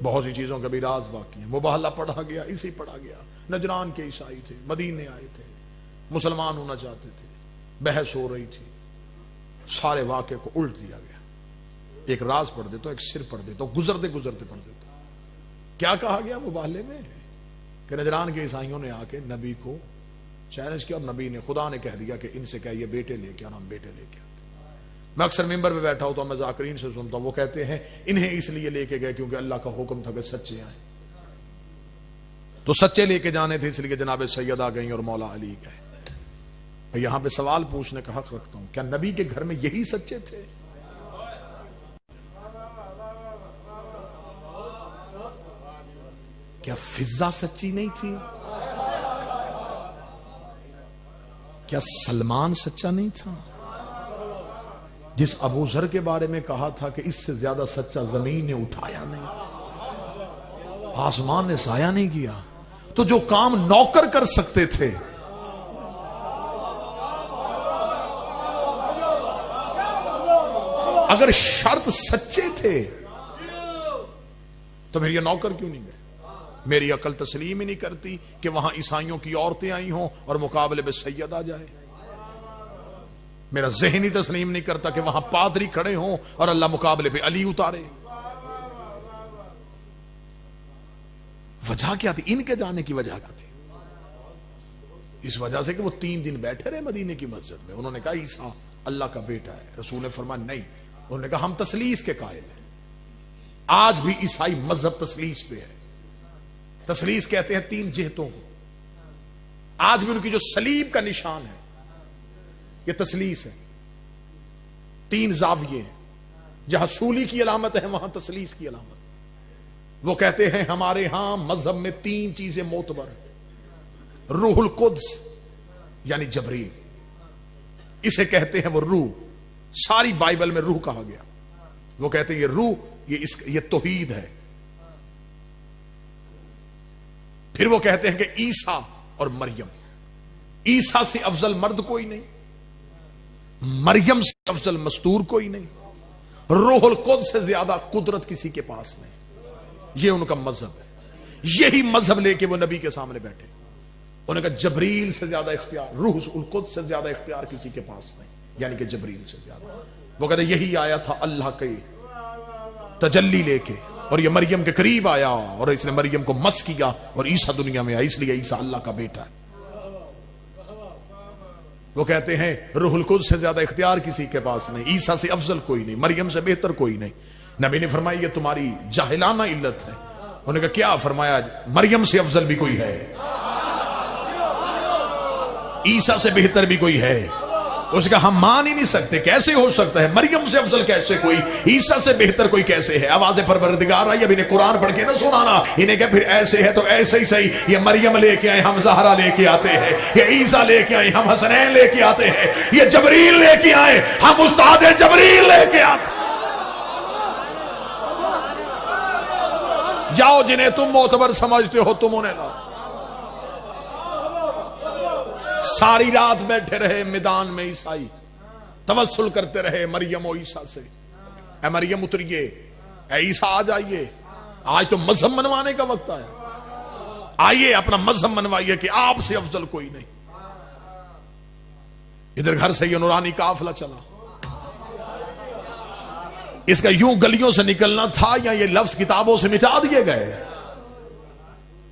بہت سی چیزوں کے بھی راز باقی ہیں. مباہلہ پڑھا گیا، اسی پڑھا گیا. نجران کے عیسائی تھے، مدینے آئے تھے، مسلمان ہونا چاہتے تھے، بحث ہو رہی تھی، سارے واقعے کو الٹ دیا گیا. ایک راز پڑھ دیتا ہوں، ایک سر پڑھ دیتا ہوں، گزرتے گزرتے پڑھ دیتا ہوں. کیا کہا گیا مباہلے میں کہ نجران کے عیسائیوں نے آ کے نبی کو چیلنج کیا، اور نبی نے، خدا نے کہہ دیا کہ ان سے کہا یہ بیٹے لے کے آنا. ہم بیٹے لے کے آتے. میں اکثر ممبر پہ بیٹھا ہوتا ہوں، میں ذاکرین سے سنتا ہوں، وہ کہتے ہیں انہیں اس لیے لے کے گئے کیونکہ اللہ کا حکم تھا کہ سچے آئیں. تو سچے لے کے جانے تھے، اس لیے جناب سیدہ گئیں اور مولا علی گئے. میں یہاں پہ سوال پوچھنے کا حق رکھتا ہوں، کیا نبی کے گھر میں یہی سچے تھے؟ کیا فضا سچی نہیں تھی؟ کیا سلمان سچا نہیں تھا؟ جس ابو ذر کے بارے میں کہا تھا کہ اس سے زیادہ سچا زمین نے اٹھایا نہیں، آسمان نے سایہ نہیں کیا. تو جو کام نوکر کر سکتے تھے، اگر شرط سچے تھے تو پھر یہ نوکر کیوں نہیں گئے؟ میری عقل تسلیم ہی نہیں کرتی کہ وہاں عیسائیوں کی عورتیں آئی ہوں اور مقابلے پہ سید آ جائے. میرا ذہن ہی تسلیم نہیں کرتا کہ وہاں پادری کھڑے ہوں اور اللہ مقابلے پہ علی اتارے. وجہ کیا تھی؟ ان کے جانے کی وجہ کیا تھی؟ اس وجہ سے کہ وہ 3 دن بیٹھے رہے مدینے کی مسجد میں. انہوں نے کہا عیسیٰ اللہ کا بیٹا ہے. رسول نے فرمایا نہیں. انہوں نے کہا ہم تثلیث کے قائل ہیں. آج بھی عیسائی مذہب تثلیث پہ ہے. تثلیث کہتے ہیں 3 جہتوں کو. آج بھی ان کی جو صلیب کا نشان ہے یہ تثلیث ہے. 3 زاویے ہیں، جہاں سولی کی علامت ہے وہاں تثلیث کی علامت. وہ کہتے ہیں ہمارے ہاں مذہب میں 3 چیزیں معتبر ہیں. روح القدس یعنی جبریل، اسے کہتے ہیں وہ روح. ساری بائبل میں روح کہا گیا. وہ کہتے ہیں یہ روح یہ توحید ہے. پھر وہ کہتے ہیں کہ عیسیٰ اور مریم، عیسیٰ سے افضل مرد کوئی نہیں، مریم سے افضل مستور کوئی نہیں، روح القدس سے زیادہ قدرت کسی کے پاس نہیں. یہ ان کا مذہب ہے. یہی مذہب لے کے وہ نبی کے سامنے بیٹھے. انہوں نے کہا جبریل سے زیادہ اختیار، روح القدس سے زیادہ اختیار کسی کے پاس نہیں، یعنی کہ جبریل سے زیادہ. وہ کہتے یہی آیا تھا اللہ کے تجلی لے کے، اور یہ مریم کے قریب آیا اور اس نے مریم کو مس کیا اور عیسیٰ دنیا میں آیا، اس لیے عیسیٰ اللہ کا بیٹا ہے. وہ کہتے ہیں روح القدس سے زیادہ اختیار کسی کے پاس نہیں، عیسیٰ سے افضل کوئی نہیں، مریم سے بہتر کوئی نہیں. نبی نے فرمایا یہ تمہاری جاہلانہ علت ہے. انہوں نے کہا کیا؟ فرمایا مریم سے افضل بھی کوئی ہے، عیسیٰ سے بہتر بھی کوئی ہے. اس نے کہا ہم مان ہی نہیں سکتے، کیسے ہو سکتا ہے؟ مریم سے افضل کیسے کوئی، عیسیٰ سے بہتر کوئی کیسے ہے؟ آواز پروردگار آئی. اب انہیں قرآن پڑھ کے نہ سنانا. انہیں کہ پھر ایسے ہے تو ایسے ہی صحیح. یہ مریم لے کے آئے ہم زہرا لے کے آتے ہیں، یہ عیسیٰ لے کے آئے ہم حسنین لے کے آتے ہیں، یہ جبریل لے کے آئے ہم استاد جبریل لے کے آتے. جاؤ جنہیں تم معتبر سمجھتے ہو تم انہیں لاؤ. ساری رات بیٹھے رہے میدان میں عیسائی، توسل کرتے رہے مریم و عیسیٰ سے. اے مریم اتریے، اے عیسیٰ آ جائیے، آج تو مذہب منوانے کا وقت آیا. آئیے اپنا مذہب منوائیے کہ آپ سے افضل کوئی نہیں. ادھر گھر سے یہ نورانی قافلہ چلا. اس کا یوں گلیوں سے نکلنا تھا یا یہ لفظ کتابوں سے مٹا دیے گئے؟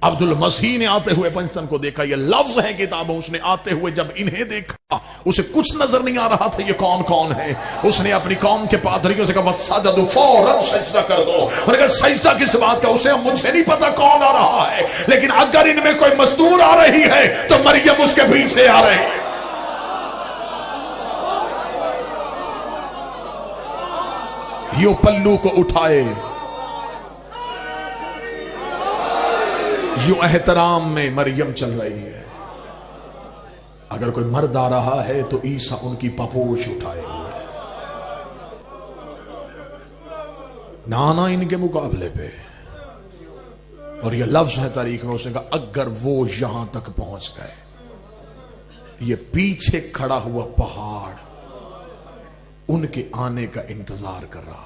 عبد المسیح نے آتے ہوئے پنجتن کو دیکھا، یہ لفظ ہے کتابوں. اس نے آتے ہوئے جب انہیں دیکھا اسے کچھ نظر نہیں آ رہا تھا یہ کون کون ہے. اس نے اپنی قوم کے پادریوں سے کہا وَسَجَدُوا فوراً سجدہ کر دو. اور اگر سجدہ کس بات کا؟ اسے مجھ سے نہیں پتا کون آ رہا ہے، لیکن اگر ان میں کوئی مزدور آ رہی ہے تو مریم اس کے پیچھے آ رہی ہے. یوں پلو کو اٹھائے، یوں احترام میں مریم چل رہی ہے. اگر کوئی مرد آ رہا ہے تو عیسیٰ ان کی پپوش اٹھائے ہوئے ہے، نانا ان کے مقابلے پہ. اور یہ لفظ ہے تاریخ میں، اس نے کہا اگر وہ یہاں تک پہنچ گئے، یہ پیچھے کھڑا ہوا پہاڑ ان کے آنے کا انتظار کر رہا ہے.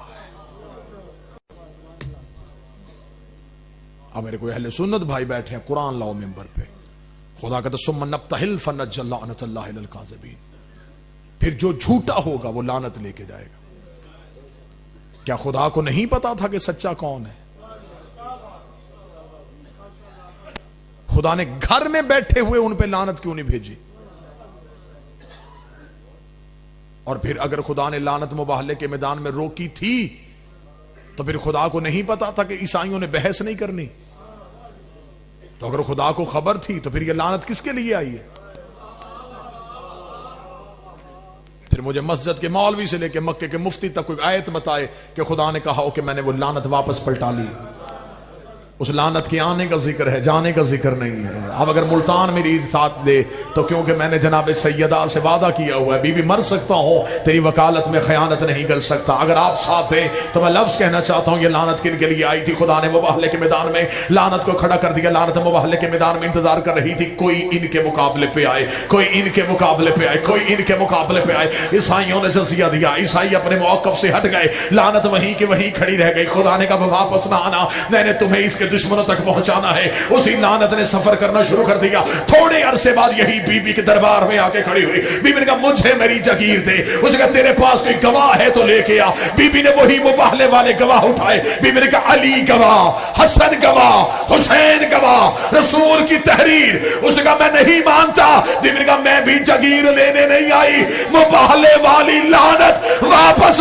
اب میرے کوئی اہل سنت بھائی بیٹھے ہیں، قرآن لاؤ ممبر پہ، خدا کہتا ثم نبتہل فنجعل لعنۃ اللہ علی الکاذبین، پھر جو جھوٹا ہوگا وہ لعنت لے کے جائے گا۔ کیا خدا کو نہیں پتا تھا کہ سچا کون ہے؟ خدا نے گھر میں بیٹھے ہوئے ان پہ لعنت کیوں نہیں بھیجی؟ اور پھر اگر خدا نے لعنت مباہلے کے میدان میں روکی تھی تو پھر خدا کو نہیں پتا تھا کہ عیسائیوں نے بحث نہیں کرنی؟ تو اگر خدا کو خبر تھی تو پھر یہ لعنت کس کے لیے آئی ہے؟ پھر مجھے مسجد کے مولوی سے لے کے مکے کے مفتی تک کوئی آیت بتائے کہ خدا نے کہا ہو کہ میں نے وہ لعنت واپس پلٹا لی۔ اس لعنت کے آنے کا ذکر ہے، جانے کا ذکر نہیں ہے۔ اب اگر ملتان میری ساتھ دے تو کیونکہ میں نے جناب سیدہ سے وعدہ کیا ہوا ہے، بی بی مر سکتا ہوں تیری وکالت میں خیانت نہیں کر سکتا۔ اگر آپ ساتھ دیں تو میں لفظ کہنا چاہتا ہوں، یہ لعنت کن کے لیے آئی تھی؟ خدا نے مباہلے کے میدان میں لعنت کو کھڑا کر دیا۔ لعنت مباہلے کے میدان میں انتظار کر رہی تھی کوئی ان کے مقابلے پہ آئے، کوئی ان کے مقابلے پہ آئے، کوئی ان کے مقابلے پہ آئے۔ عیسائیوں نے جزیہ دیا، عیسائی اپنے موقف سے ہٹ گئے، لعنت وہیں کے وہیں کھڑی رہ گئی۔ خدا نے کہا واپس نہ آنا، میں نے تمہیں اس کے دشمنوں تک پہنچانا ہے۔ اسی لعنت نے سفر کرنا شروع کر دیا۔ تھوڑے عرصے بعد یہی بی بی کے دربار میں آ کے کھڑی ہوئی۔ بی بی نے کہا مجھے میری جگیر دے۔ اس نے کہا تیرے پاس کوئی گواہ ہے تو لے کے آ۔ بی بی نے وہی مباہلے والے گواہ اٹھائے۔ بی بی نے کہا علی گواہ، حسن گواہ، حسین گواہ، رسول کی تحریر۔ اس نے کہا میں نہیں مانتا۔ بی بی نے کہا میں بھی جگیر لینے نہیں آئی، مباہلے والی لعنت واپس